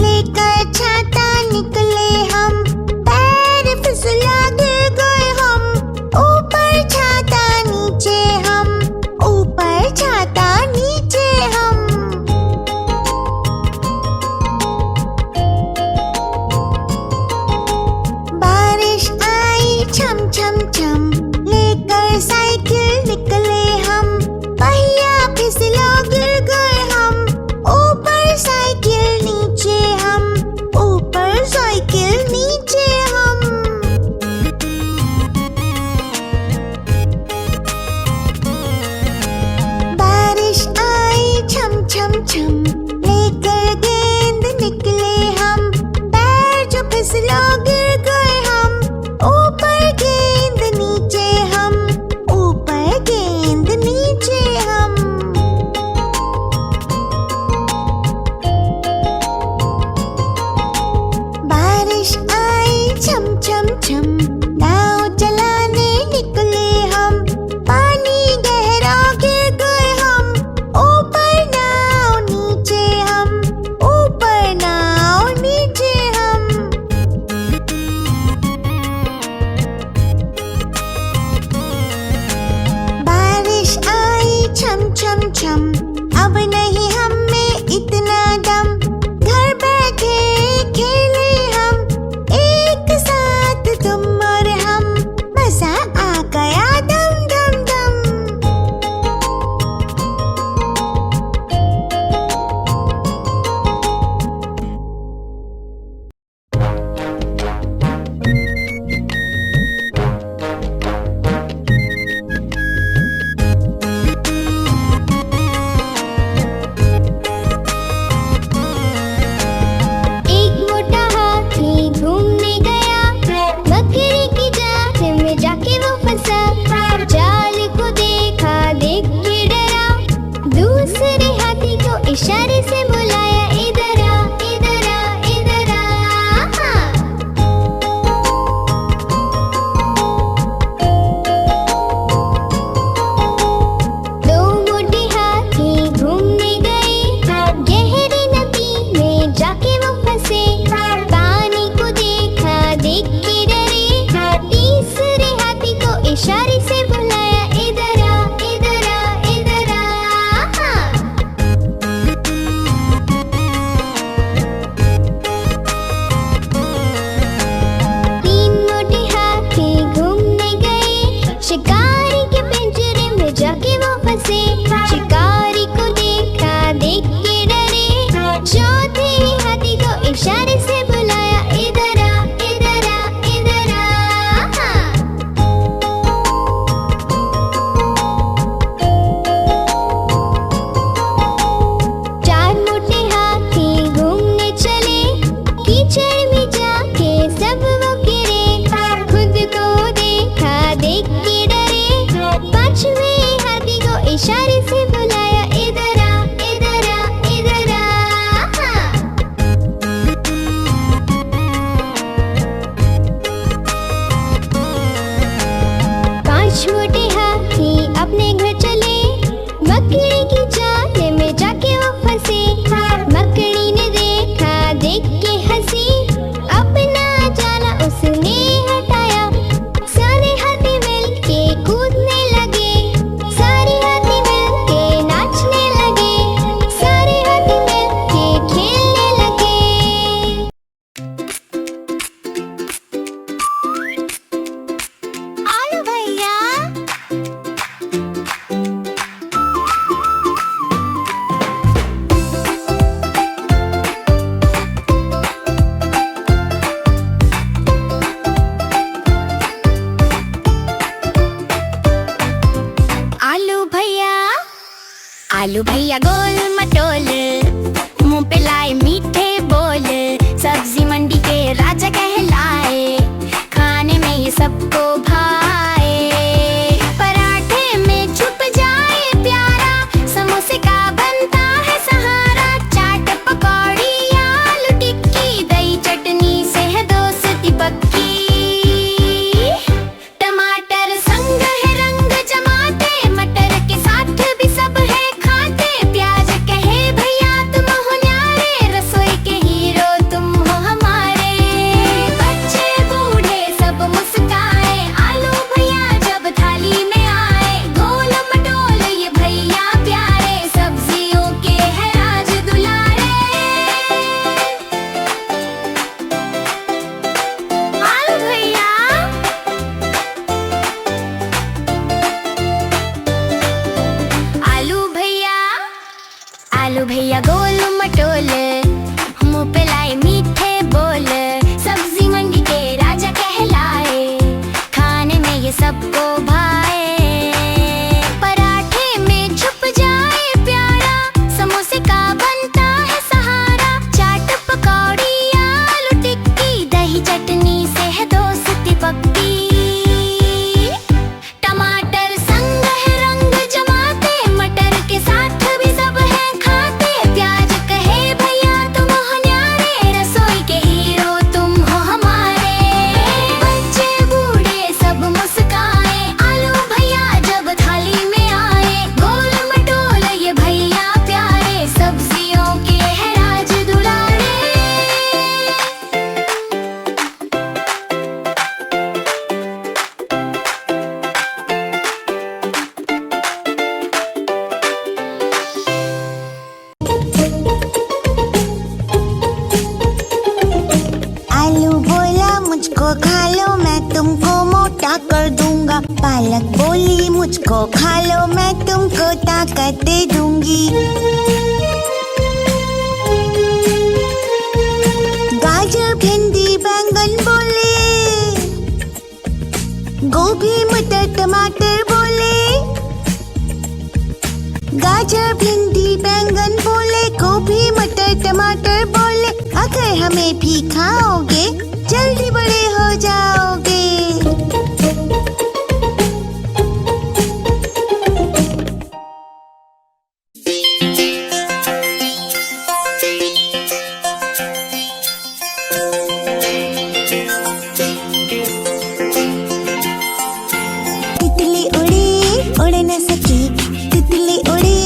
लेकर छाता निकले हम, पैर फिसला गिर गए हम। ऊपर छाता नीचे हम, ऊपर छाता नीचे हम। बारिश आई छम छम छम, लेकर साइकिल निकले हम। पहिया फिसला गिर गए हम, ऊपर साइकिल नीचे हम, ऊपर साइकिल नीचे हम। मुझको खा लो मैं तुमको मोटा कर दूंगा। पालक बोली मुझको खा लो मैं तुमको ताकत दे दूंगी। गाजर भिंडी बैंगन बोले, गोभी मटर टमाटर बोले। गाजर भिंडी बैंगन बोले, गोभी मटर टमाटर बोले। अगर हमें भी खाओगे जल्दी बड़े हो जाओगे। तितली उड़ी उड़ न सकी, तितली उड़ी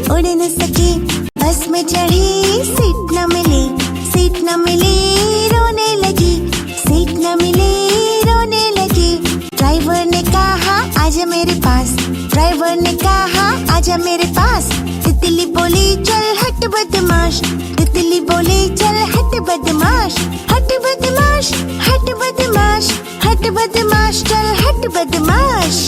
उड़ न सकी। बस में चढ़ी सीट न मिली, सीट न मिली रोने लगी, सीट न मिली रोने लगी। ड्राइवर ने कहा आजा मेरे पास, ड्राइवर ने कहा आजा मेरे पास। तितली बोली चल हट बदमाश, तितली बोली चल हट बदमाश। हट बदमाश, हट बदमाश, हट बदमाश, चल हट बदमाश।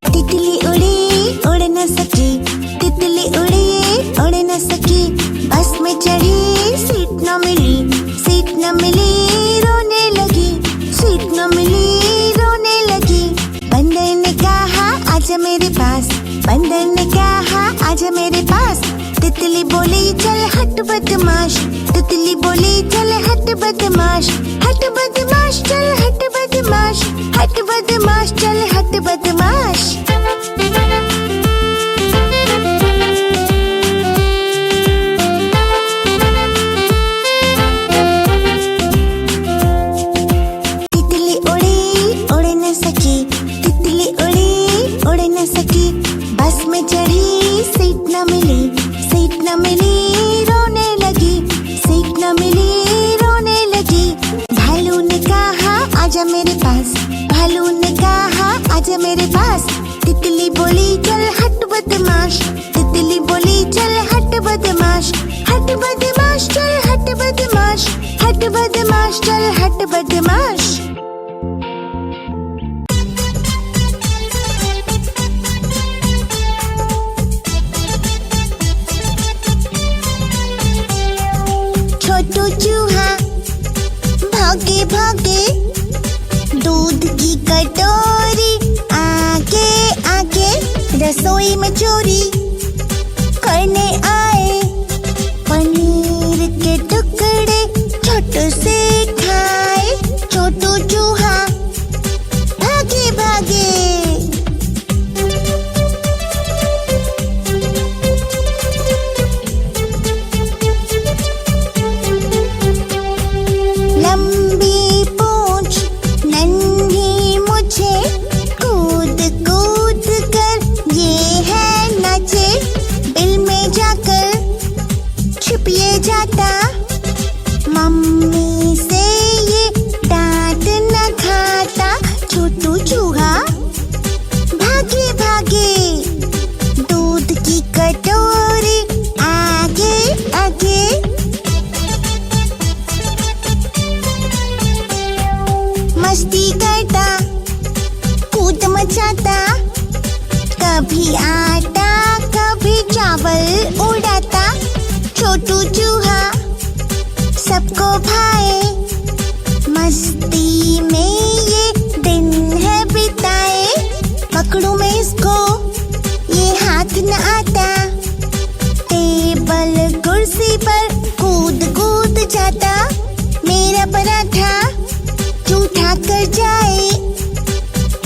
तितली उड़ी उड़ न सकी, तितली उड़ी उड़ न सकी। बस में चढ़ी सीट न मिली, सीट न मिली रोने लगी, सीट न मिली रोने लगी। बंदर ने कहा आजा मेरे पास, बंदर ने कहा आजा मेरे पास। तितली बोली चल हट बदमाश, तितली बोली चल हट बदमाश। हट बदमाश, चल हट बदमाश, हट बदमाश, चल हट बदमाश। तितली उड़ी उड़ न सकी, तितली उड़ी उड़ न सकी। बस में चढ़ी सीट न मिली, सीट न मिली रोने लगी, सीट न मिली रोने लगी। भालू ने कहा आजा मेरे पास, भालू ने कहा आजा मेरे पास। तितली बोली चल हट बदमाश, तितली बोली चल हट बदमाश। हट बदमाश, चल हट बदमाश, हट बदमाश, चल हट बदमाश। छोटू चूहा भागे भागे, दूध की कटोरी आगे आगे। रसोई में चोरी करने आए, पनीर के टुकड़े छोटू से खाए। छोटू चूहा भागे भागे। लंबी पूंछ नन्ही मुझे, कूद कूद कर ये है नाचे। बिल में जाकर छिपिए जाता, मम्मी से ये डांट न खाता। छोटू चूहा भागे भागे, दूध की कटोरी आगे आगे। मस्ती करता कूद मचाता, कभी आटा कभी चावल उड़ाता। छोटू चूहा सबको भाए, मस्ती में ये दिन है बिताए। पकड़ू मैं इसको ये हाथ न आता, टेबल कुर्सी पर कूद कूद जाता। मेरा पराठा जूठा कर जाए,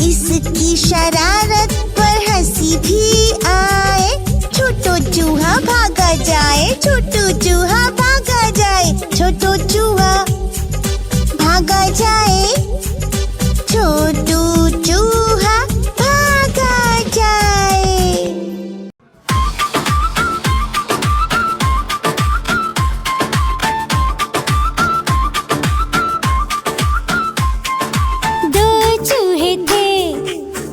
इसकी शरारत पर हंसी भी आए। छोटू चूहा भागा जाए, छोटू चूहा भागा जाए, छोटू चूहा भागा जाए। छोटू चूहा भागा जाए। दो चूहे थे,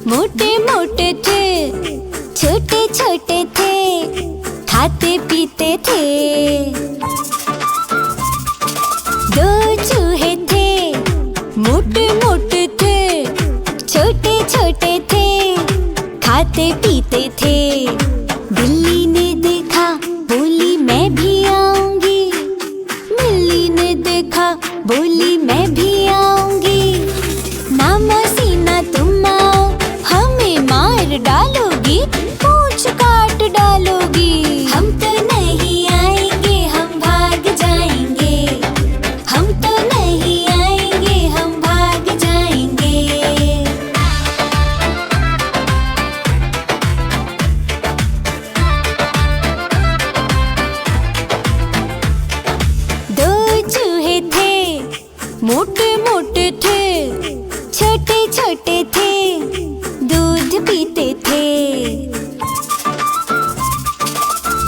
मोटे मोटे थे, खाते पीते थे। दो चूहे थे, मोटे मोटे थे, छोटे छोटे थे, खाते पीते थे। बिल्ली ने देखा, बोली मैं भी आऊंगी। बिल्ली ने देखा, बोली मैं भी आऊंगी। ना मौसी ना तुम आओ, हमें मार डालोगी, पूंछ काट डालोगी। हम तो नहीं आएंगे, हम भाग जाएंगे। हम तो नहीं आएंगे, हम भाग जाएंगे। दो चूहे थे, मोटे मोटे थे, छोटे छोटे थे, दूध पीते थे।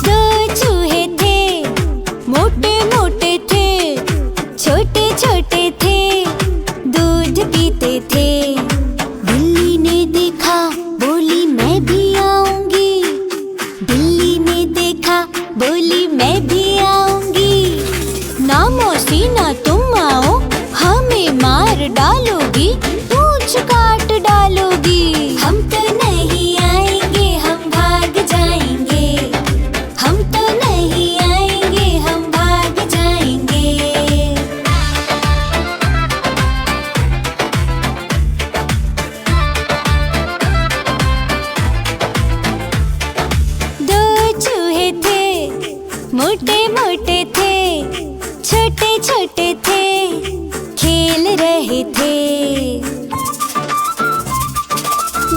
दो चूहे थे, मोटे मोटे थे, छोटे छोटे थे, दूध पीते थे। बिल्ली ने देखा, बोली मैं भी आऊंगी। बिल्ली ने देखा, बोली मैं भी आऊंगी। ना मौसी ना तुम आओ, हमें मार डालोगी, पूंछ काट डालोगी। हम तो नहीं आएंगे, हम भाग जाएंगे। हम तो नहीं आएंगे, हम भाग जाएंगे। दो चूहे थे, मोटे मोटे थे, छोटे छोटे थे, खेल रहे थे।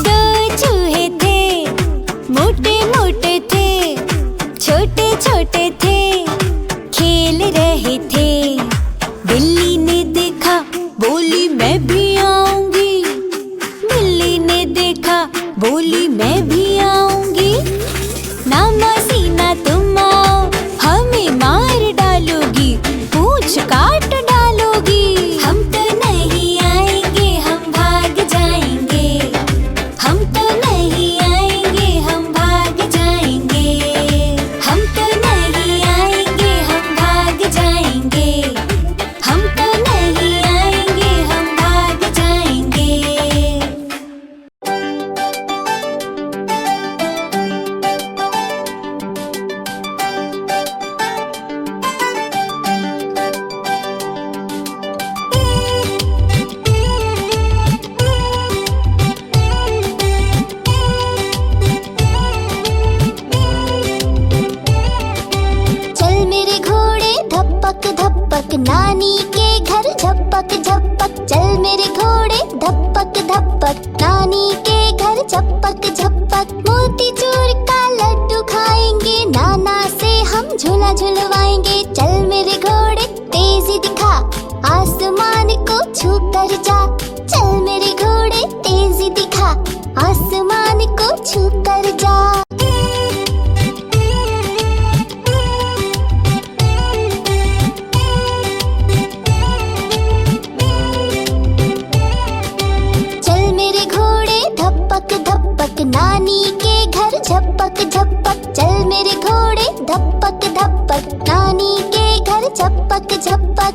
दो चूहे थे, मोटे मोटे थे, छोटे छोटे थे, खेल रहे थे। बिल्ली ने देखा, बोली मैं भी आऊंगी। बिल्ली ने देखा, बोली मैं भी आऊंगी। ना मौसी ना तुम आओ, हमें मार डालोगी, पूंछ काट डालोगी। हम तो नहीं आएंगे, हम भाग जाएंगे। हम तो नहीं आएंगे, हम भाग जाएंगे। हम तो नहीं आएंगे, हम भाग जाएंगे। हम तो नहीं आएंगे, हम भाग जाएंगे। चल मेरे घोड़े धप्पक धप्पक, नानी के घर झप्पक झप्पक। चल मेरे घोड़े धप्पक धप्पक, नानी के घर झप्पक झप्पक। मोतीचूर का लड्डू खाएंगे, नाना से हम झूला झुलवाएंगे। चल मेरे घोड़े तेजी दिखा, आसमान को छू कर जा। चल मेरे घोड़े तेजी दिखा, आसमान को छू कर जा। चल मेरे घोड़े धप्पक धप्पक, नानी के घर झप्पक झप्पक। चल मेरे घोड़े धप्पक धप्पक, नानी के घर झप्पक झप्पक।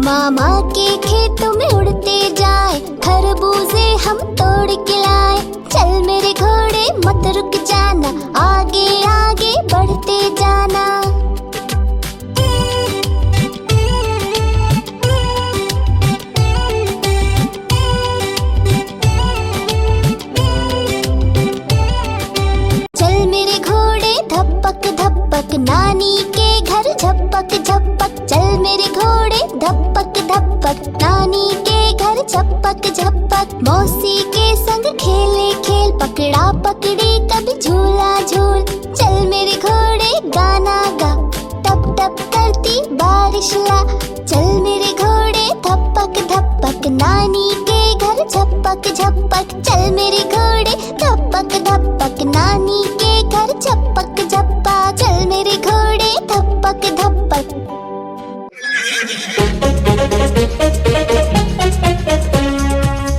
मामा के खेतों में उड़ते जाए, खरबूजे हम तोड़ के लाए। चल मेरे घोड़े मत रुक जाना, आगे आगे बढ़ते जाना। चल मेरे घोड़े धप्पक धप्पक, नानी के घर झप्पक झप्पक। चल मेरे घोड़े धप्पक धप्पक, नानी के घर झप्पक झप्पक। मौसी के संग खेले खेल, पकड़ा पकड़ी कभी झूला झूल। चल मेरे घोड़े गाना गा, टप टप करती बारिश ला। चल मेरे घोड़े धप्पक धप्पक, नानी के घर झप्पक झप्पक। चल मेरे घोड़े धप्पक धप्पक, नानी के घर झप्पक झप्पा। चल मेरे घोड़े धप्पक धप्पक।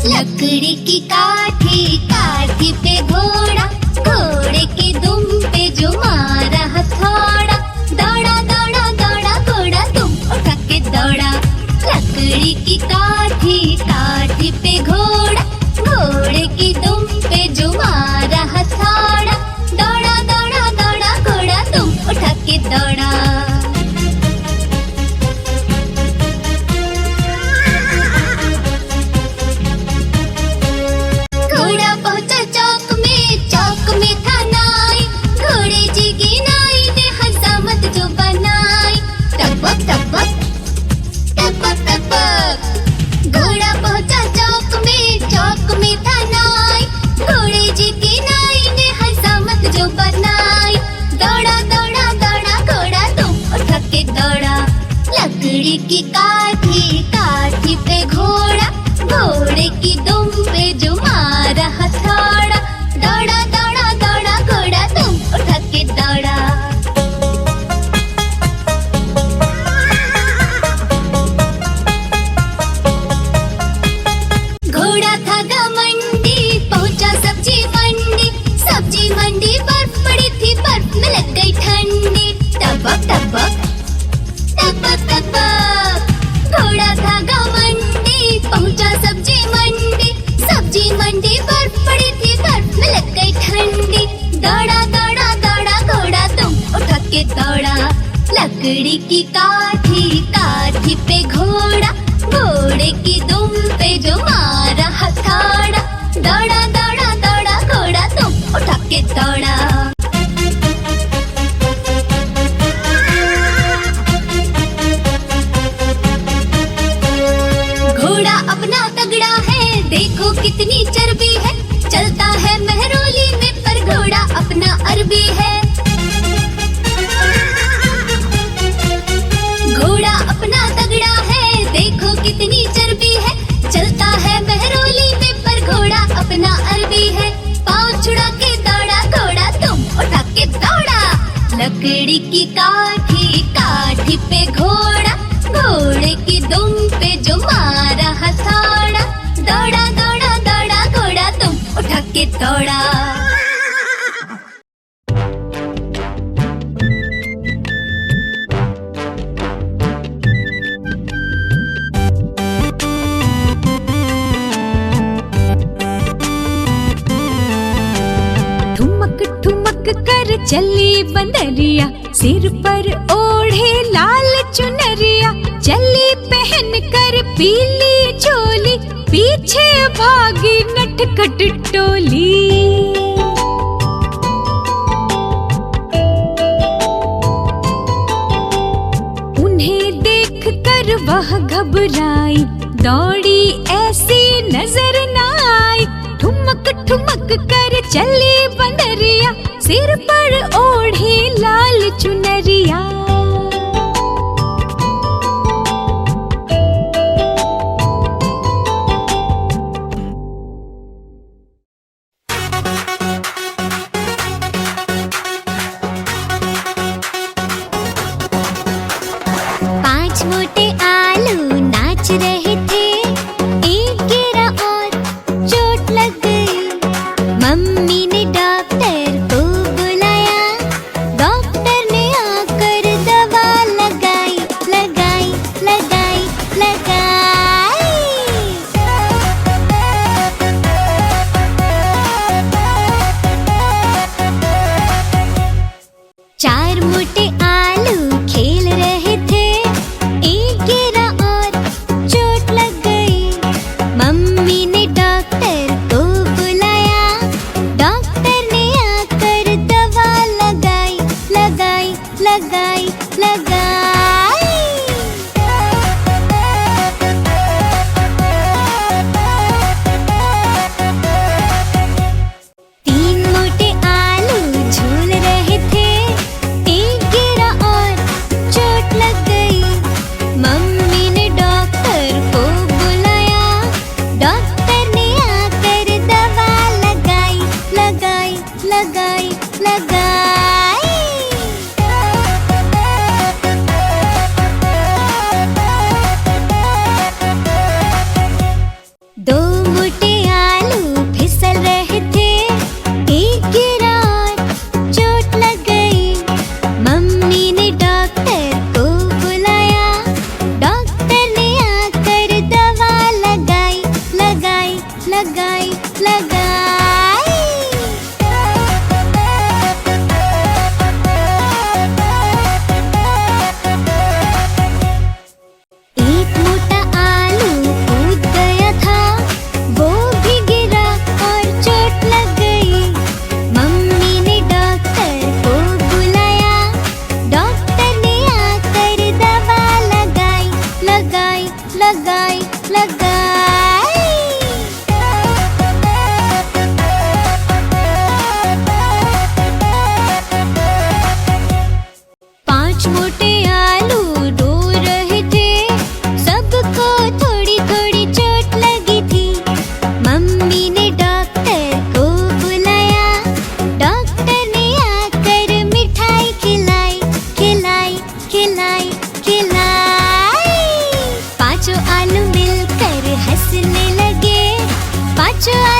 लकड़ी की काठी, काठी पे घोड़ा, घोड़े के दुम पे जो मार रहा की काठी, काठी पे घोड़ा, घोड़े की दुम पे जो मारा हथौड़ा। दौड़ा दौड़ा दौड़ा घोड़ा तुम उठा के दौड़ा। घोड़ा था घमंडी, पहुंचा सब्जी मंडी, सब्जी मंडी बर्फ पड़ी थी, बर्फ में लग गई ठंडी। टपक टपक टपक टपक। घोड़ा था घमंडी, पहुंचा सब्जी मंडी, सब्जी मंडी बर्फ पड़ी थी, बर्फ में लग गई ठंडी। दौड़ा दौड़ा दौड़ा घोड़ा तुम उठा के दौड़ा। लकड़ी की काठी, काठी पे घोड़ा, घोड़े की दुम पे जो मारा हथौड़ा। दौड़ा दौड़ा दौड़ा घोड़ा तुम उठा के दौड़ा। घोड़ा अपना तगड़ा है, देखो कितनी चर्बी है, चलता है मेहरोली में पर घोड़ा अपना अरबी है। घोड़ा अपना तगड़ा है, देखो कितनी चर्बी है, चलता है मेहरोली में पर घोड़ा अपना अरबी है। पाँव छुड़ा के दौड़ा घोड़ा तुम उठा के दौड़ा। लकड़ी की काठी, काठी पे घोड़ा, घोड़े की दुम पे जो मारा हथौड़ा। दौड़ा दौड़ा दौड़ा घोड़ा तुम उठा के दौड़ा। ठुमक ठुमक कर चली बंदरिया, सिर पर ओढ़े लाल चुनरिया, चली पहन कर पीली चोली, पीछे भागी नटखट टोली। उन्हें देख कर वह घबराई, दौड़ी ऐसी नजर न आई। ठुमक ठुमक कर चली बंदरिया, सिर पर ओढ़े लाल चुनरिया। पांच मोटे आलू नाच रहे थे, एक गिरा और चोट लग गई। मम्मी ने डॉक्टर को बुलाया, डॉक्टर ने आकर दवा लगाई लगाई लगाई लगाई। चार मोटे आलू खेल रहे थे, एक गिरा और चोट लग गई। मम्मी ने डॉक्टर को बुलाया, डॉक्टर ने आकर दवा लगाई लगाई लगाई लगाई। तीन मोटे आलू झूल रहे थे, एक गिरा और चोट लग गई। मम्मी ने डॉक्टर को बुलाया, डॉक्टर ने आकर दवा लगाई लगाई लगाई लगाई। दो मोटे आलू फिसल रहे थे, एक गिरा और चोट लग गई। मम्मी ने डॉक्टर को बुलाया, डॉक्टर ने आकर दवा लगाई लगाई लगाई लगाई। एक मोटा आलू कूद गया था, वो भी गिरा और चोट लग गई। मम्मी ने डॉक्टर को बुलाया, डॉक्टर ने आकर दवा लगाई लगाई लगाई लगाई।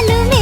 मालूम